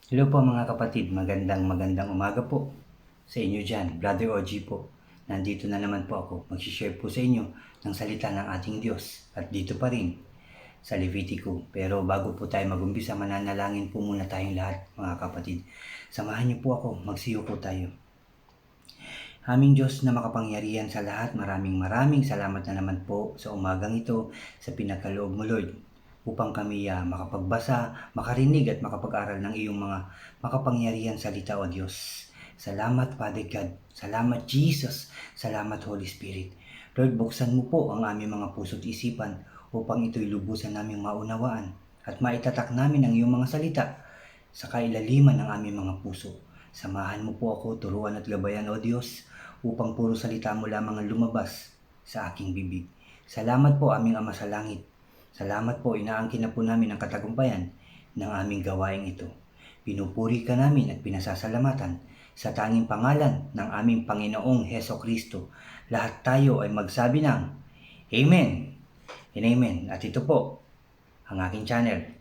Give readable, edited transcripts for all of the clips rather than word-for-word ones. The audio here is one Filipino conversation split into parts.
Hello po mga kapatid, magandang umaga po sa inyo dyan. Brother OG po. Nandito na naman po ako. Mag-share po sa inyo ng salita ng ating Diyos. At dito pa rin sa Levitico. Pero bago po tayo mag-umpisa, mananalangin po muna tayong lahat mga kapatid. Samahan niyo po ako, magsiyo po tayo. Aming Diyos na makapangyarihan sa lahat, maraming salamat na naman po sa umagang ito, sa pinagkaloob mo Lord, upang kami makapagbasa, makarinig at makapag-aral ng iyong mga makapangyarihan salita o Diyos. Salamat Father God, salamat Jesus, salamat Holy Spirit. Lord, buksan mo po ang aming mga puso't isipan upang ito'y lubusan naming maunawaan at maitatak namin ang iyong mga salita sa kailaliman ng aming mga puso. Samahan mo po ako, turuan at gabayan o Diyos, upang puro salita mo lamang ang lumabas sa aking bibig. Salamat po aming Ama sa langit. Salamat po, inaangkin na po namin ang katagumpayan ng aming gawaing ito. Pinupuri ka namin at pinasasalamatan sa tanging pangalan ng aming Panginoong Heso Kristo. Lahat tayo ay magsabi ng Amen and Amen. At ito po ang aking channel.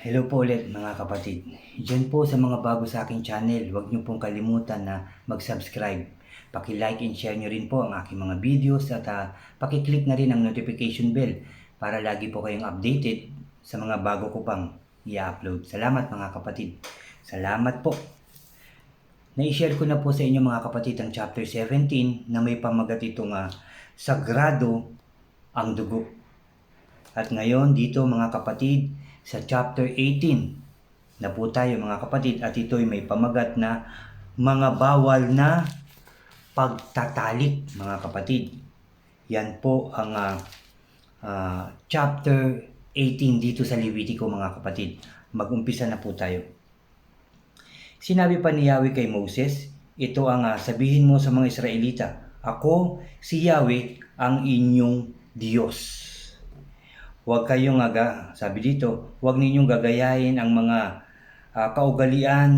Hello po ulit mga kapatid. Diyan po sa mga bago sa aking channel, huwag niyo pong kalimutan na mag-subscribe. Paki-like and share niyo rin po ang aking mga videos at paki-click na rin ang notification bell para lagi po kayong updated sa mga bago ko pang i-upload. Salamat mga kapatid. Salamat po. Na-share ko na po sa inyo mga kapatid ang chapter 17 na may pamagat itong Sagrado ang Dugo. At ngayon dito mga kapatid, sa chapter 18 na po tayo mga kapatid, at ito'y may pamagat na mga bawal na pagtatalik mga kapatid. Yan po ang chapter 18 dito sa Levitico mga kapatid. Mag-umpisa na po tayo. Sinabi pa ni Yahweh kay Moses, ito ang sabihin mo sa mga Israelita, ako si Yahweh ang inyong Diyos. Huwag kayong sabi dito, huwag ninyong gagayahin ang mga kaugalian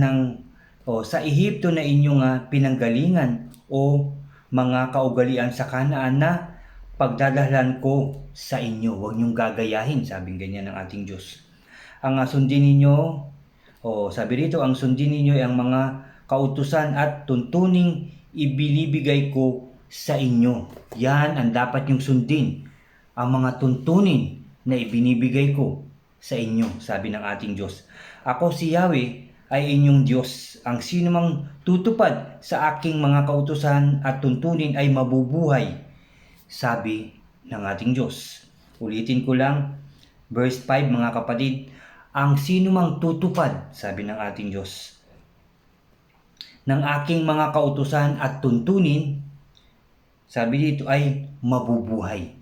sa Ehipto na inyong pinanggalingan o mga kaugalian sa Kanaan na pagdadalhan ko sa inyo. Huwag ninyong gagayahin, sabi ganyan ng ating Diyos. Ang sundin ninyo, sabi dito, ang sundin ninyo ay ang mga kautusan at tuntuning ibinibigay ko sa inyo. Yan ang dapat nyong sundin, ang mga tuntunin na ibinibigay ko sa inyo, sabi ng ating Diyos. Ako si Yahweh ay inyong Diyos. Ang sino mang tutupad sa aking mga kautusan at tuntunin ay mabubuhay, sabi ng ating Diyos. Ulitin ko lang, verse 5 mga kapatid, ang sino mang tutupad, sabi ng ating Diyos, ng aking mga kautusan at tuntunin, sabi dito ay mabubuhay.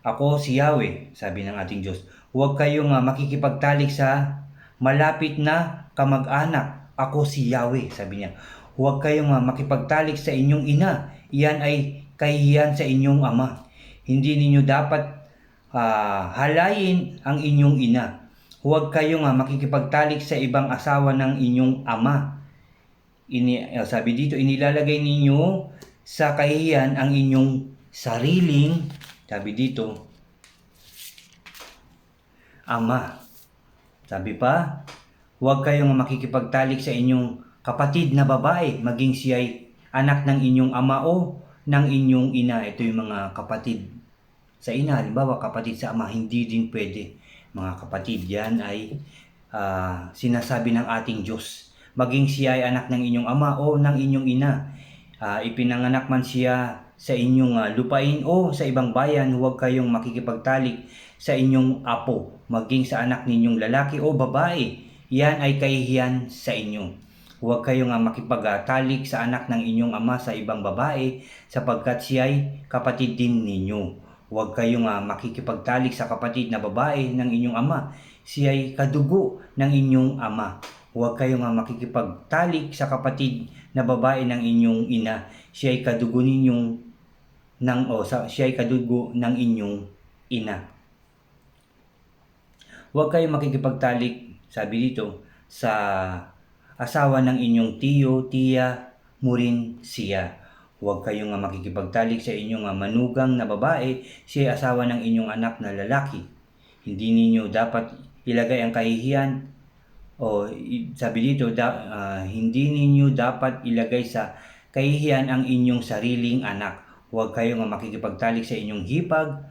Ako si Yahweh, sabi ng ating Diyos. Huwag kayong makikipagtalik sa malapit na kamag-anak. Ako si Yahweh, sabi niya. Huwag kayong makipagtalik sa inyong ina. Iyan ay kahihiyan sa inyong ama. Hindi ninyo dapat halayin ang inyong ina. Huwag kayong makikipagtalik sa ibang asawa ng inyong ama. Sabi dito, inilalagay ninyo sa kahihiyan ang inyong sariling, sabi dito, ama. Sabi pa, huwag kayong makikipagtalik sa inyong kapatid na babae, maging siya'y anak ng inyong ama o ng inyong ina. Ito yung mga kapatid sa ina, halimbawa kapatid sa ama, hindi din pwede. Mga kapatid, yan ay sinasabi ng ating Diyos. Maging siya ay anak ng inyong ama o ng inyong ina. Ipinanganak man siya sa inyong lupain o sa ibang bayan, huwag kayong makikipagtalik sa inyong apo, maging sa anak ninyong lalaki o babae. Yan ay kahihiyan sa inyo. Huwag kayong makipagtalik sa anak ng inyong ama sa ibang babae, sapagkat siya ay kapatid din ninyo. Huwag kayong makikipagtalik sa kapatid na babae ng inyong ama, siya ay kadugo ng inyong ama. Huwag kayong makikipagtalik sa kapatid na babae ng inyong ina, siya ay kadugo ninyong siya ay kadugo ng inyong ina. huwag kayong makikipagtalik, sabi dito, sa asawa ng inyong tiyo, tiya, mo rin siya. Huwag kayong makikipagtalik sa inyong manugang na babae, siya ay asawa ng inyong anak na lalaki. Hindi ninyo dapat ilagay ang kahihiyan, o sabi dito, hindi ninyo dapat ilagay sa kahihiyan ang inyong sariling anak. Huwag kayong makikipagtalik sa inyong hipag,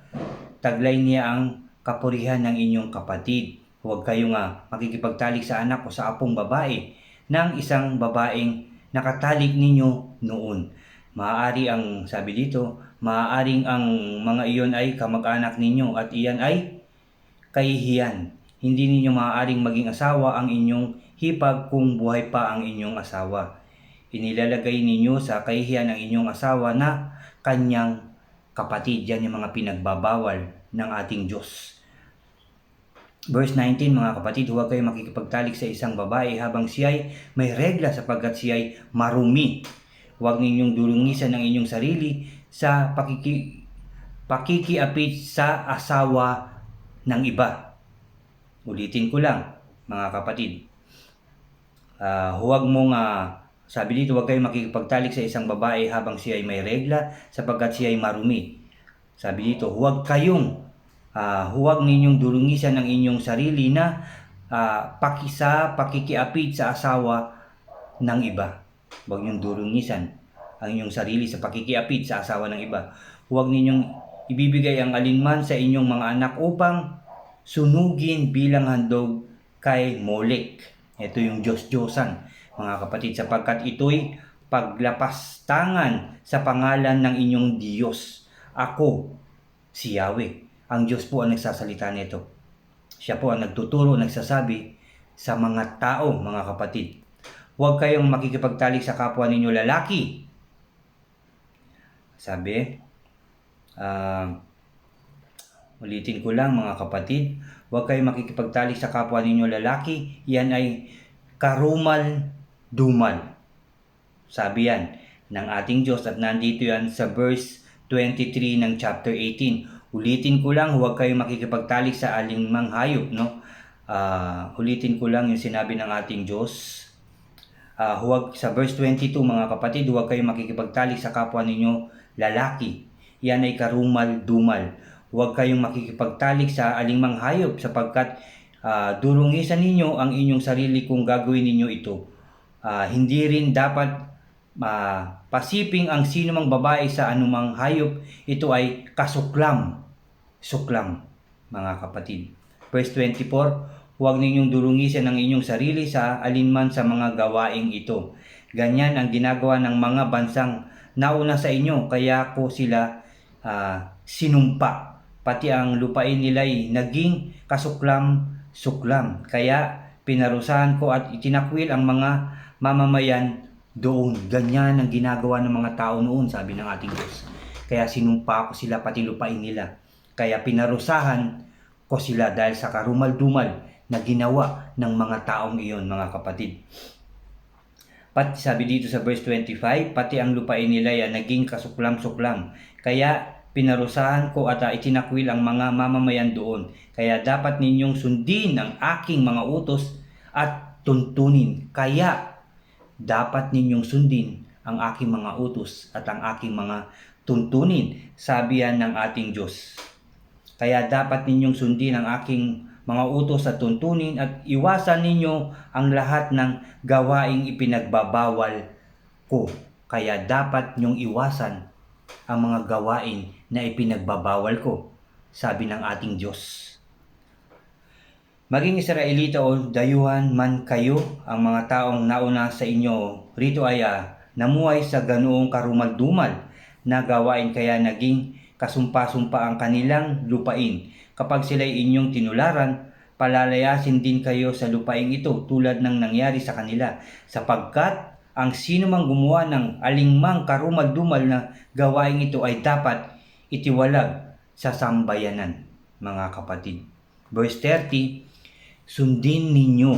taglay niya ang kapurihan ng inyong kapatid. Huwag kayong makikipagtalik sa anak o sa apong babae ng isang babaeng nakatalik ninyo noon. Maaari ang, sabi dito, maaaring ang mga iyon ay kamag-anak ninyo at iyan ay kahihiyan. Hindi ninyo maaaring maging asawa ang inyong hipag kung buhay pa ang inyong asawa. Inilalagay ninyo sa kahihiyan ang inyong asawa na kanyang kapatid. Yan yung mga pinagbabawal ng ating Diyos. Verse 19, mga kapatid, huwag kayong makikipagtalik sa isang babae habang siya'y may regla sapagkat siya'y marumi. Huwag ninyong dulungisan ang inyong sarili sa pakikiapit sa asawa ng iba. Ulitin ko lang, mga kapatid. Sabi dito, huwag kayong makikipagtalik sa isang babae habang siya ay may regla sapagkat siya ay marumi. Sabi dito, huwag ninyong dulungisan ang inyong sarili na pakikiapit sa asawa ng iba. Huwag ninyong dulungisan ang inyong sarili sa pakikiapit sa asawa ng iba. Huwag ninyong ibibigay ang alinman sa inyong mga anak upang sunugin bilang handog kay Molek. Ito yung Diyos-Diyosan, mga kapatid, sapagkat ito'y paglapastangan sa pangalan ng inyong Diyos. Ako, si Yahweh. Ang Diyos po ang nagsasalita nito. Siya po ang nagtuturo, nagsasabi sa mga tao, mga kapatid. Huwag kayong makikipagtalik sa kapwa ninyo lalaki. Sabi, ulitin ko lang, mga kapatid, huwag kayong makikipagtalik sa kapwa ninyo lalaki. Yan ay karumal-dumal. Sabi yan ng ating Diyos at nandito yan sa verse 23 ng chapter 18. Ulitin ko lang, huwag kayong makikipagtalik sa alinmang hayop, no? Ulitin ko lang yung sinabi ng ating Diyos. Sa verse 22, mga kapatid, huwag kayong makikipagtalik sa kapwa ninyo lalaki. Yan ay karumal-dumal. Huwag kayong makikipagtalik sa alinmang hayop sapagkat dulungisan ninyo ang inyong sarili kung gagawin ninyo ito. Hindi rin dapat pasiping ang sinumang babae sa anumang hayop. Ito ay kasuklam, mga kapatid. Verse 24, huwag ninyong dulungisan ang inyong sarili sa alinman sa mga gawaing ito. Ganyan ang ginagawa ng mga bansang nauna sa inyo, kaya ko sila sinumpa. Pati ang lupain nila'y naging kasuklam-suklam. Kaya pinarusahan ko at itinakwil ang mga mamamayan doon. Ganyan ang ginagawa ng mga tao noon, sabi ng ating Diyos. Kaya sinumpa ko sila, pati lupain nila. Kaya pinarusahan ko sila dahil sa karumal-dumal na ginawa ng mga taong iyon, mga kapatid. Pati sabi dito sa verse 25, pati ang lupain nila ay naging kasuklam-suklam. Kaya pinarusahan ko at itinakwil ang mga mamamayan doon. Kaya dapat ninyong sundin ang aking mga utos at tuntunin. Kaya dapat ninyong sundin ang aking mga utos at ang aking mga tuntunin. Sabi yan ng ating Diyos. Kaya dapat ninyong sundin ang aking mga utos at tuntunin at iwasan ninyo ang lahat ng gawaing ipinagbabawal ko. Kaya dapat nyong iwasan ang mga gawain na ipinagbabawal ko, sabi ng ating Diyos. Maging Israelita o dayuhan man kayo, ang mga taong nauna sa inyo rito ay namuhay sa ganoong karumal-dumal na gawain, kaya naging kasumpa-sumpa ang kanilang lupain. Kapag sila'y inyong tinularan, palalayasin din kayo sa lupaing ito tulad ng nangyari sa kanila, sapagkat ang sino mang gumawa ng alingmang karumal-dumal na gawaing ito ay dapat itiwalag sa sambayanan, mga kapatid. Verse 30, sundin ninyo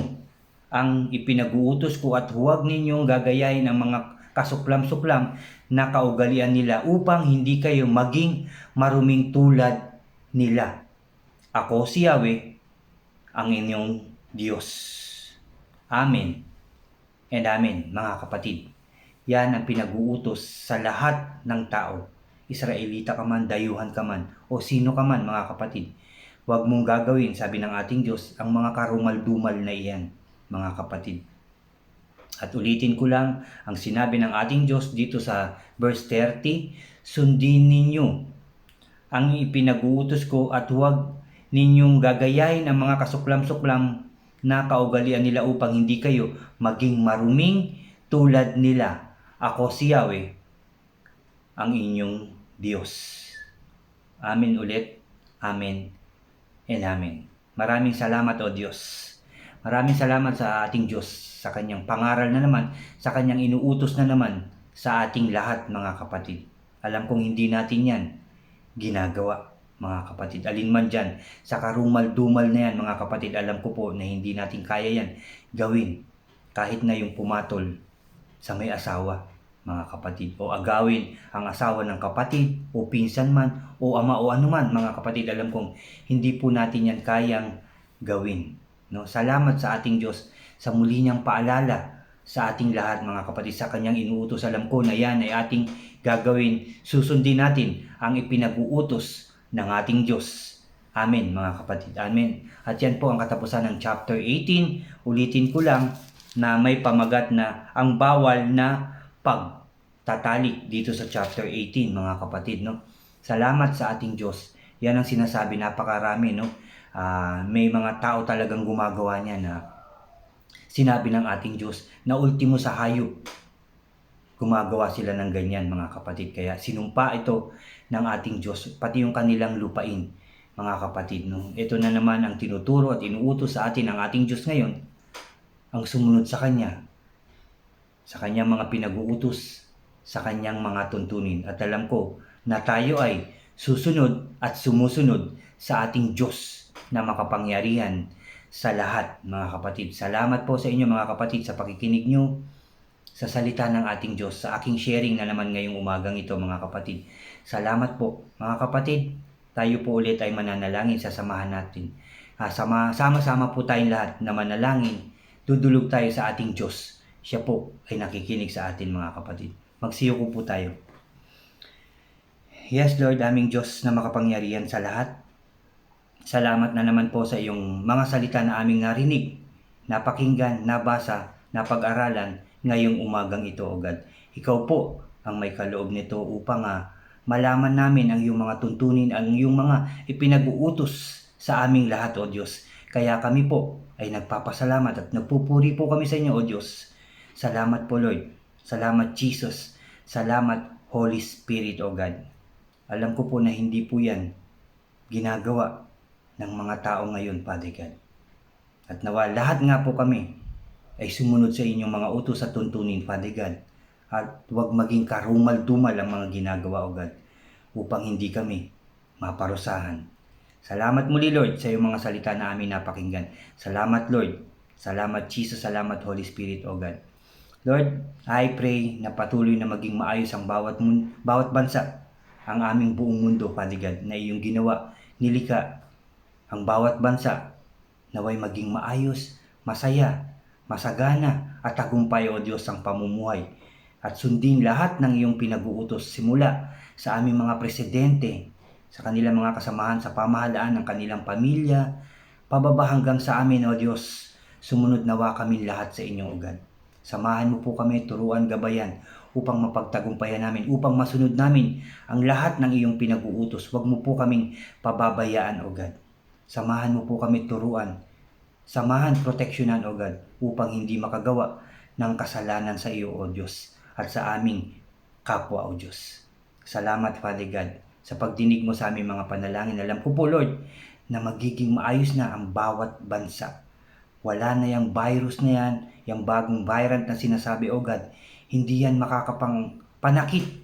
ang ipinag-uutos ko at huwag ninyong gagayahin ang mga kasuklam-suklam na kaugalian nila upang hindi kayo maging maruming tulad nila. Ako si Yahweh, ang inyong Diyos. Amen and amen, mga kapatid. Yan ang pinag-uutos sa lahat ng tao. Israelita ka man, dayuhan ka man, o sino ka man, mga kapatid. Huwag mong gagawin, sabi ng ating Diyos, ang mga karumal-dumal na iyan, mga kapatid. At ulitin ko lang ang sinabi ng ating Diyos dito sa verse 30, sundin ninyo ang ipinag-uutos ko at huwag ninyong gagayahin ang mga kasuklam-suklam na kaugalian nila upang hindi kayo maging maruming tulad nila. Ako si Yahweh, ang inyong Diyos. Amen ulit. Amen and amen. Maraming salamat o Diyos. Maraming salamat sa ating Diyos, sa kanyang pangaral na naman, sa kanyang inuutos na naman sa ating lahat, mga kapatid. Alam kong hindi natin yan ginagawa, mga kapatid. Alin man dyan, sa karumal-dumal na yan, mga kapatid, alam ko po na hindi natin kaya yan gawin. Kahit na yung pumatol sa may asawa, mga kapatid, o agawin ang asawa ng kapatid, o pinsan man, o ama, o anuman, mga kapatid, alam kong hindi po natin yan kayang gawin. No? Salamat sa ating Diyos sa muli niyang paalala sa ating lahat, mga kapatid, sa kanyang inuutos. Alam ko na yan ay ating gagawin. Susundin natin ang ipinag-uutos ng ating Diyos. Amen, mga kapatid. Amen. At yan po ang katapusan ng chapter 18. Ulitin ko lang na may pamagat na ang bawal na pagtatalik dito sa chapter 18, mga kapatid. No? Salamat sa ating Diyos. Yan ang sinasabi, napakarami. No? May mga tao talagang gumagawa niya na sinabi ng ating Diyos na ultimo sa hayop. Gumagawa sila ng ganyan, mga kapatid. Kaya sinumpa ito ng ating Diyos, pati yung kanilang lupain, mga kapatid. No? Ito na naman ang tinuturo at inuutos sa atin ng ating Diyos ngayon, ang sumunod sa Kanya, sa Kanyang mga pinag-uutos, sa Kanyang mga tuntunin. At alam ko na tayo ay susunod at sumusunod sa ating Diyos na makapangyarihan sa lahat, mga kapatid. Salamat po sa inyo, mga kapatid, sa pakikinig nyo sa salita ng ating Diyos, sa aking sharing na naman ngayong umagang ito, mga kapatid. Salamat po, mga kapatid. Tayo po ulit ay mananalangin, sasamahan natin. Sama-sama po tayong lahat na manalangin. Dudulog tayo sa ating Diyos. Siya po ay nakikinig sa atin, mga kapatid. Magsiyoko po tayo. Yes, Lord, aming Diyos na makapangyarihan sa lahat. Salamat na naman po sa iyong mga salita na aming narinig, napakinggan, nabasa, napag-aralan ngayong umagang ito, O God. Ikaw po ang may kaloob nito upang malaman namin ang iyong mga tuntunin, ang iyong mga ipinag-uutos sa aming lahat, O Diyos. Kaya kami po ay nagpapasalamat at nagpupuri po kami sa inyo, O Diyos. Salamat po, Lord. Salamat, Jesus. Salamat, Holy Spirit, O God. Alam ko po na hindi po yan ginagawa ng mga tao ngayon, Father God. At nawa lahat nga po kami ay sumunod sa inyong mga utos at tuntunin, Father God. At huwag maging karumal-dumal ang mga ginagawa, O God, upang hindi kami maparusahan. Salamat muli, Lord, sa iyong mga salita na amin napakinggan. Salamat, Lord. Salamat, Jesus. Salamat, Holy Spirit, O God. Lord, I pray na patuloy na maging maayos ang bawat bansa, ang aming buong mundo, Father God, na iyong ginawa, nilikha, ang bawat bansa, naway maging maayos, masaya, masagana, at tagumpay, O Diyos, ang pamumuhay. At sundin lahat ng iyong pinag-uutos simula sa aming mga presidente, sa kanilang mga kasamahan sa pamahalaan ng kanilang pamilya, pababa hanggang sa amin, O Diyos. Sumunod nawa kami lahat sa inyong ugad. Samahan mo po kami, turuan, gabayan, upang mapagtagumpayan namin, upang masunod namin ang lahat ng iyong pinag-uutos. Huwag mo po kaming pababayaan, O God. Samahan mo po kami, turuan, samahan, proteksyonan, O God, upang hindi makagawa ng kasalanan sa iyo, O Diyos, at sa aming kapwa, O Diyos. Salamat, Father God, sa pagdinig mo sa aming mga panalangin. Alam ko po, Lord, na magiging maayos na ang bawat bansa. Wala na yung virus na yan, yung bagong variant na sinasabi, O God, hindi yan makakapangpanakit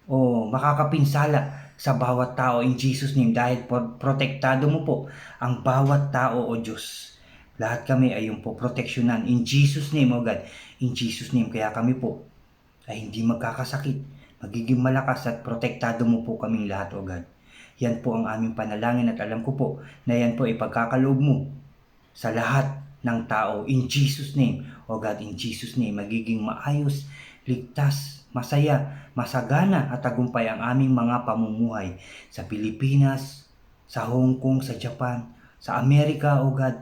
o makakapinsala sa bawat tao in Jesus' name, dahil protektado mo po ang bawat tao, O Diyos. Lahat kami ay yung po proteksyonan in Jesus' name, O God. In Jesus' name, kaya kami po ay hindi magkakasakit, magiging malakas at protektado mo po kaming lahat, O God. Yan po ang aming panalangin at alam ko po na yan po ay pagkakaloob mo sa lahat ng tao. In Jesus name, O God, in Jesus name, magiging maayos, ligtas, masaya, masagana at tagumpay ang aming mga pamumuhay sa Pilipinas, sa Hong Kong, sa Japan, sa Amerika, O God,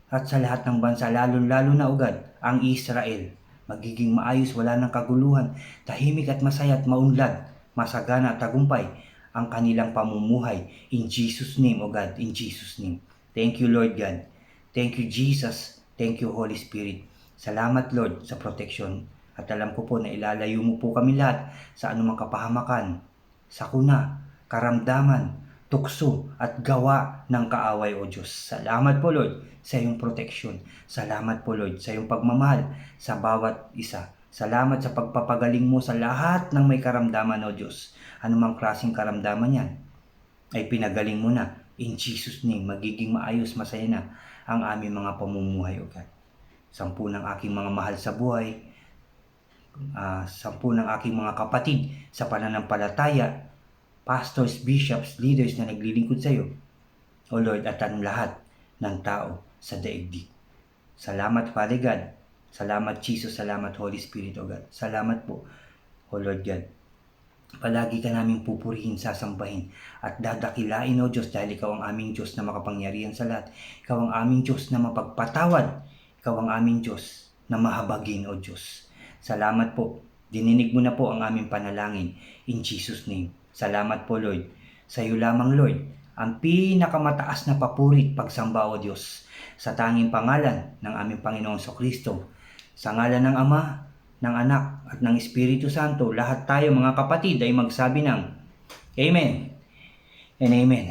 at sa lahat ng bansa, lalo-lalo na, O God, ang Israel. Magiging maayos, wala ng kaguluhan, tahimik at masaya at maunlad, masagana at tagumpay ang kanilang pamumuhay. In Jesus name, O God, in Jesus name. Thank you, Lord God. Thank you, Jesus. Thank you, Holy Spirit. Salamat, Lord, sa protection. At alam ko po na ilalayo mo po kami lahat sa anumang kapahamakan, sakuna, karamdaman, tukso at gawa ng kaaway, O Diyos. Salamat po, Lord, sa iyong protection. Salamat po, Lord, sa iyong pagmamahal sa bawat isa. Salamat sa pagpapagaling mo sa lahat ng may karamdaman, O Diyos. Anumang klaseng karamdaman yan, ay pinagaling mo na. In Jesus name, magiging maayos, masaya na ang aming mga pamumuhay, O God. 10 ng aking mga mahal sa buhay, 10 ng aking mga kapatid sa pananampalataya, pastors, bishops, leaders na naglilingkod sa iyo, O Lord, at ang lahat ng tao sa daigdig. Salamat, Father God. Salamat, Jesus. Salamat, Holy Spirit, O God. Salamat po, O Lord God. Palagi ka naming pupurihin, sasambahin at dadakilain, O Diyos, dahil ikaw ang aming Diyos na makapangyarihan sa lahat. Ikaw ang aming Diyos na mapagpatawad. Ikaw ang aming Diyos na mahabagin, O Diyos. Salamat po. Dininig mo na po ang aming panalangin. In Jesus' name. Salamat po, Lord. Sa iyo lamang, Lord, ang pinakamataas na papurit, pagsamba, O Diyos, sa tanging pangalan ng aming Panginoong Kristo. Sa ngalan ng Ama, ng Anak, at ng Espiritu Santo, lahat tayo mga kapatid ay magsabi ng Amen and Amen.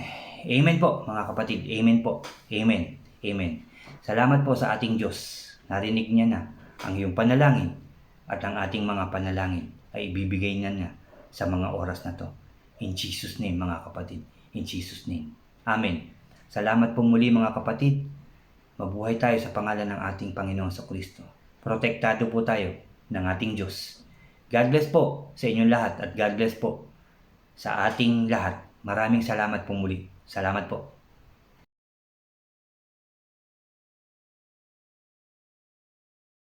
Amen po mga kapatid. Amen po. Amen. Amen. Salamat po sa ating Diyos. Narinig niya na ang iyong panalangin at ang ating mga panalangin ay ibibigay niya na sa mga oras na to. In Jesus name mga kapatid. In Jesus name. Amen. Salamat po muli mga kapatid. Mabuhay tayo sa pangalan ng ating Panginoong Kristo. Protektado po tayo ng ating Diyos. God bless po sa inyong lahat at God bless po sa ating lahat. Maraming salamat po muli. Salamat po.